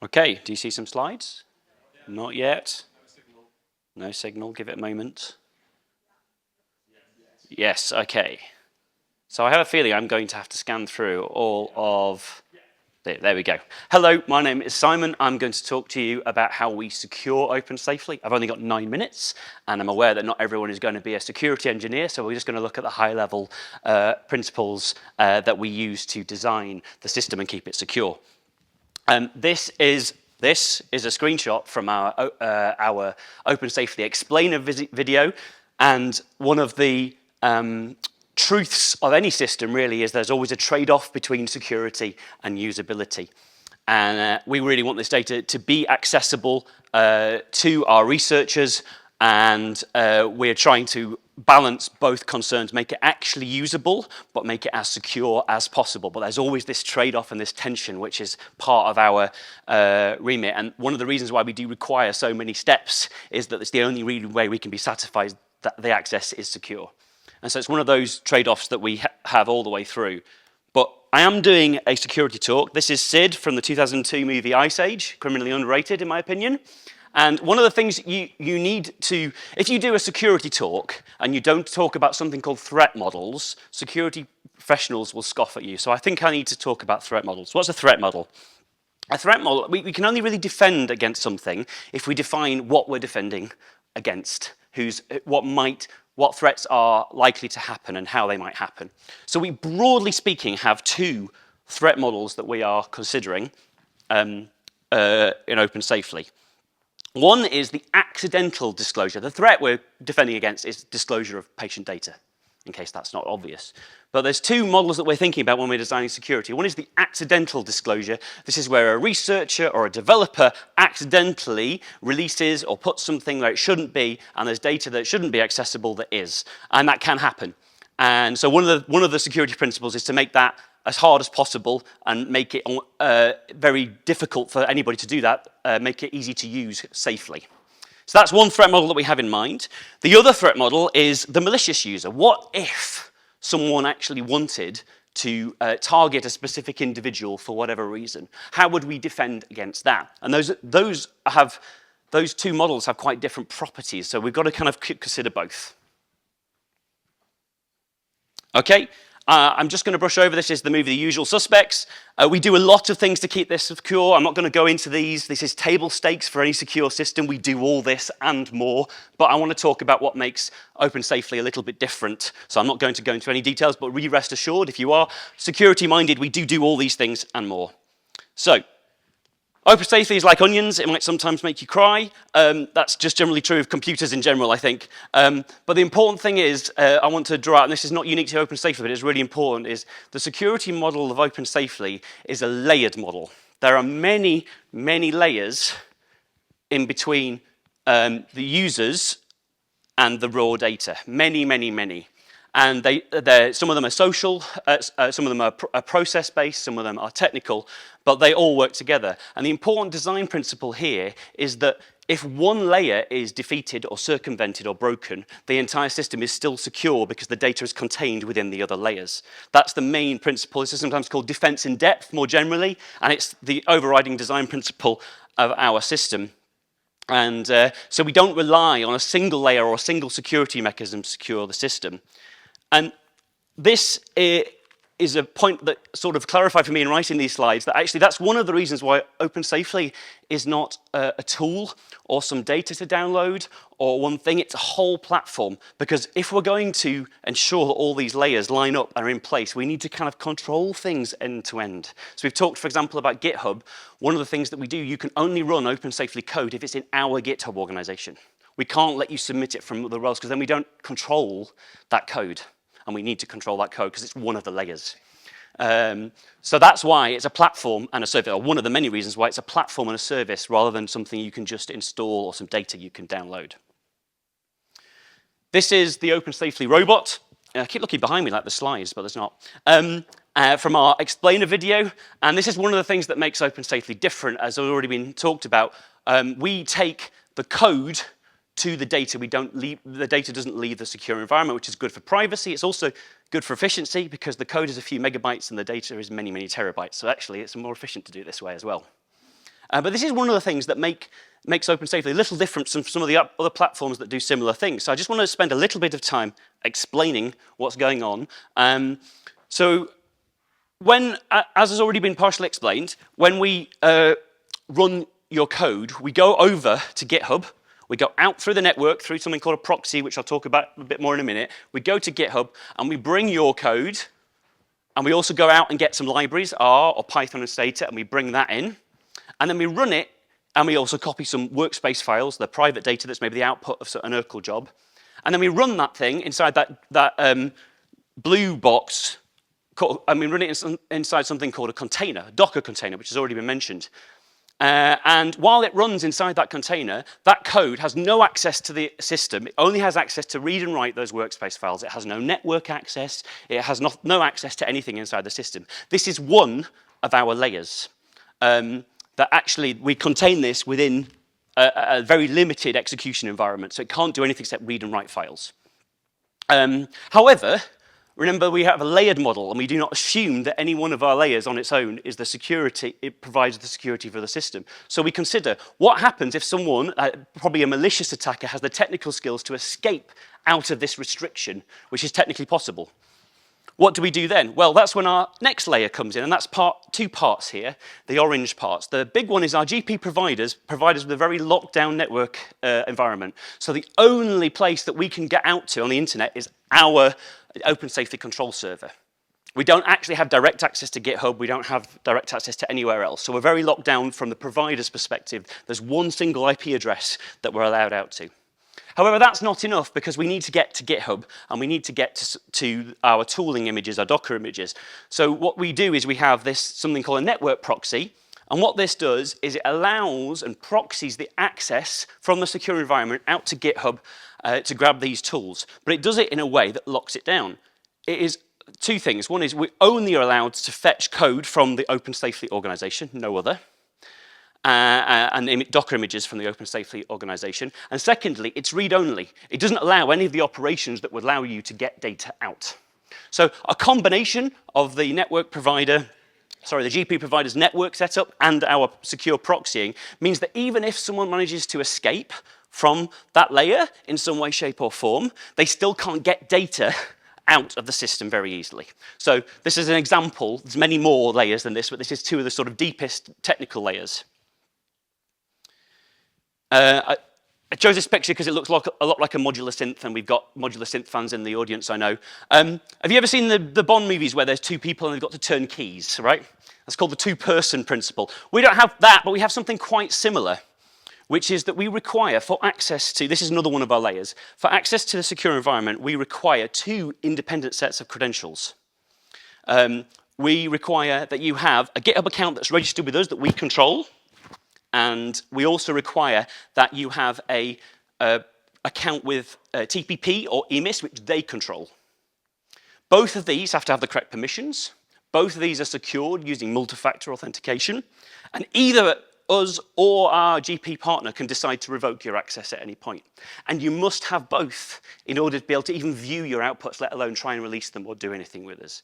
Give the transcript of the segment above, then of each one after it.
Okay, do you see some slides? Not yet. No signal, give it a moment. Yes, okay. So I have a feeling I'm going to have to scan through all of... There we go. Hello, my name is Simon. I'm going to talk to you about how we secure OpenSAFELY. I've only got 9 minutes, and I'm aware that not everyone is going to be a security engineer, so we're just going to look at the high-level principles that we use to design the system and keep it secure. This is a screenshot from our OpenSAFELY explainer video, and one of the truths of any system really is there's always a trade-off between security and usability. And we really want this data to be accessible to our researchers, and we're trying to balance both concerns, make it actually usable, but make it as secure as possible. But there's always this trade-off and this tension, which is part of our remit. And one of the reasons why we do require so many steps is that it's the only really way we can be satisfied that the access is secure. And so it's one of those trade-offs that we have all the way through. But I am doing a security talk. This is Sid from the 2002 movie Ice Age, criminally underrated in my opinion. And one of the things you need to, if you do a security talk and you don't talk about something called threat models, security professionals will scoff at you. So I think I need to talk about threat models. What's a threat model? A threat model, we can only really defend against something if we define what we're defending against, what threats are likely to happen and how they might happen. So we, broadly speaking, have 2 threat models that we are considering in OpenSAFELY. One is the accidental disclosure. The threat we're defending against is disclosure of patient data, in case that's not obvious. But there's 2 models that we're thinking about when we're designing security. One is the accidental disclosure. This is where a researcher or a developer accidentally releases or puts something where it shouldn't be, and there's data that shouldn't be accessible that is. And that can happen. And so one of the security principles is to make that as hard as possible and make it very difficult for anybody to do that, make it easy to use safely. So that's one threat model that we have in mind. The other threat model is the malicious user. What if someone actually wanted to target a specific individual for whatever reason? How would we defend against that? And those 2 models have quite different properties, so we've got to kind of consider both. Okay. I'm just going to brush over this. This is the movie The Usual Suspects. We do a lot of things to keep this secure. I'm not going to go into these. This is table stakes for any secure system. We do all this and more. But I want to talk about what makes OpenSAFELY a little bit different. So I'm not going to go into any details, but rest assured, if you are security-minded, we do all these things and more. So OpenSAFELY is like onions. It might sometimes make you cry. That's just generally true of computers in general, I think. But the important thing is, I want to draw out, and this is not unique to OpenSAFELY, but it's really important, is the security model of OpenSAFELY is a layered model. There are many, many layers in between the users and the raw data. Many, many, many. And some of them are social, some of them are process-based, some of them are technical, but they all work together. And the important design principle here is that if one layer is defeated or circumvented or broken, the entire system is still secure because the data is contained within the other layers. That's the main principle. This is sometimes called defense in depth more generally, and it's the overriding design principle of our system. And so we don't rely on a single layer or a single security mechanism to secure the system. And this is a point that sort of clarified for me in writing these slides, that actually that's one of the reasons why OpenSAFELY is not a tool or some data to download or one thing, it's a whole platform. Because if we're going to ensure that all these layers line up and are in place, we need to kind of control things end to end. So we've talked, for example, about GitHub. One of the things that we do, you can only run OpenSAFELY code if it's in our GitHub organization. We can't let you submit it from other roles because then we don't control that code. And we need to control that code because it's one of the layers. So that's why it's a platform and a service, or one of the many reasons why it's a platform and a service rather than something you can just install or some data you can download. This is the OpenSAFELY robot. I keep looking behind me like the slides, but there's not. From our explainer video. And this is one of the things that makes OpenSAFELY different, as has already been talked about. We take the code to the data. The data doesn't leave the secure environment, which is good for privacy. It's also good for efficiency because the code is a few megabytes and the data is many, many terabytes. So actually, it's more efficient to do it this way as well. But this is one of the things that makes OpenSAFELY a little different from some of the other platforms that do similar things. So I just want to spend a little bit of time explaining what's going on. So when, as has already been partially explained, when we run your code, we go over to GitHub, we go out through the network, through something called a proxy, which I'll talk about a bit more in a minute. We go to GitHub, and we bring your code, and we also go out and get some libraries, R or Python and Stata, and we bring that in. And then we run it, and we also copy some workspace files, the private data that's maybe the output of an Urkel job. And then we run that thing inside that blue box, and we run it inside something called a container, a Docker container, which has already been mentioned. And while it runs inside that container, that code has no access to the system. It only has access to read and write those workspace files. It has no network access. It has no access to anything inside the system. This is one of our layers. That actually, we contain this within a very limited execution environment, so it can't do anything except read and write files. However, remember we have a layered model, and we do not assume that any one of our layers on its own is the security, it provides the security for the system. So we consider what happens if someone, probably a malicious attacker, has the technical skills to escape out of this restriction, which is technically possible. What do we do then? Well, that's when our next layer comes in, and that's two parts here, the orange parts. The big one is our GP providers provide us with a very locked down network environment. So the only place that we can get out to on the internet is our OpenSAFELY control server. We don't actually have direct access to GitHub. We don't have direct access to anywhere else. So we're very locked down from the provider's perspective. There's one single IP address that we're allowed out to. However, that's not enough because we need to get to GitHub and we need to get to our tooling images, our Docker images. So what we do is we have this something called a network proxy. And what this does is it allows and proxies the access from the secure environment out to GitHub to grab these tools. But it does it in a way that locks it down. It is two things. One is we only are allowed to fetch code from the OpenSAFELY organization, no other. And Docker images from the OpenSAFELY organization. And secondly, it's read-only. It doesn't allow any of the operations that would allow you to get data out. So a combination of the network provider, the GP provider's network setup and our secure proxying means that even if someone manages to escape from that layer in some way, shape, or form, they still can't get data out of the system very easily. So this is an example. There's many more layers than this, but this is two of the sort of deepest technical layers. I chose this picture because it looks like a lot like a modular synth, and we've got modular synth fans in the audience, I know. Have you ever seen the Bond movies where there's two people and they've got to turn keys, right? That's called the two-person principle. We don't have that, but we have something quite similar, which is that we require for access to, this is another one of our layers, for access to the secure environment, we require two independent sets of credentials. We require that you have a GitHub account that's registered with us that we control, and we also require that you have a account with TPP or EMIS, which they control. Both of these have to have the correct permissions. Both of these are secured using multi-factor authentication. And either us or our GP partner can decide to revoke your access at any point. And you must have both in order to be able to even view your outputs, let alone try and release them or do anything with us.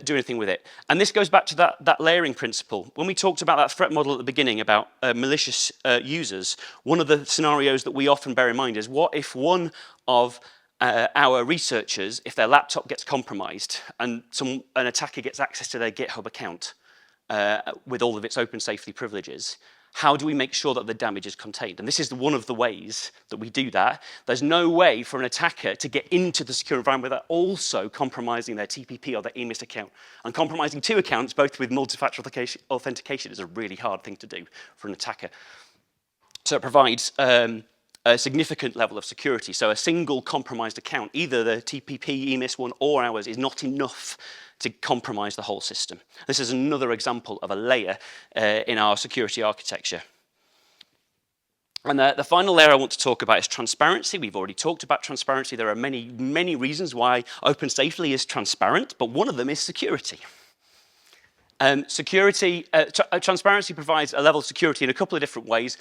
Do anything with it. And this goes back to that layering principle. When we talked about that threat model at the beginning about malicious users, one of the scenarios that we often bear in mind is what if one of our researchers, if their laptop gets compromised and an attacker gets access to their GitHub account with all of its OpenSAFELY privileges, how do we make sure that the damage is contained? And this is one of the ways that we do that. There's no way for an attacker to get into the secure environment without also compromising their TPP or their EMIS account. And compromising two accounts, both with multi-factor authentication, is a really hard thing to do for an attacker. So it provides a significant level of security. So a single compromised account, either the TPP, EMIS one, or ours, is not enough to compromise the whole system. This is another example of a layer in our security architecture. And the final layer I want to talk about is transparency. We've already talked about transparency. There are many, many reasons why OpenSAFELY is transparent, but one of them is security. Transparency provides a level of security in a couple of different ways.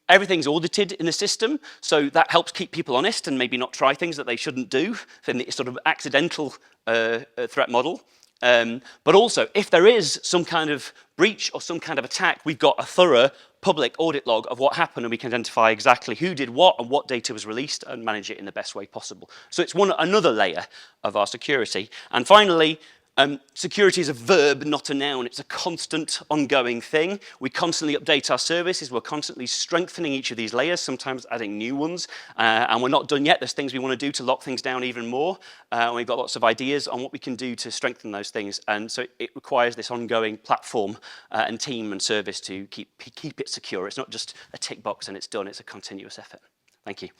Everything's audited in the system, so that helps keep people honest and maybe not try things that they shouldn't do in the sort of accidental threat model. But also, if there is some kind of breach or some kind of attack, we've got a thorough public audit log of what happened, and we can identify exactly who did what and what data was released and manage it in the best way possible. So it's another layer of our security. And finally, security is a verb, not a noun. It's a constant, ongoing thing. We constantly update our services. We're constantly strengthening each of these layers, sometimes adding new ones. And we're not done yet. There's things we want to do to lock things down even more. And we've got lots of ideas on what we can do to strengthen those things. And so it requires this ongoing platform and team and service to keep it secure. It's not just a tick box and it's done. It's a continuous effort. Thank you.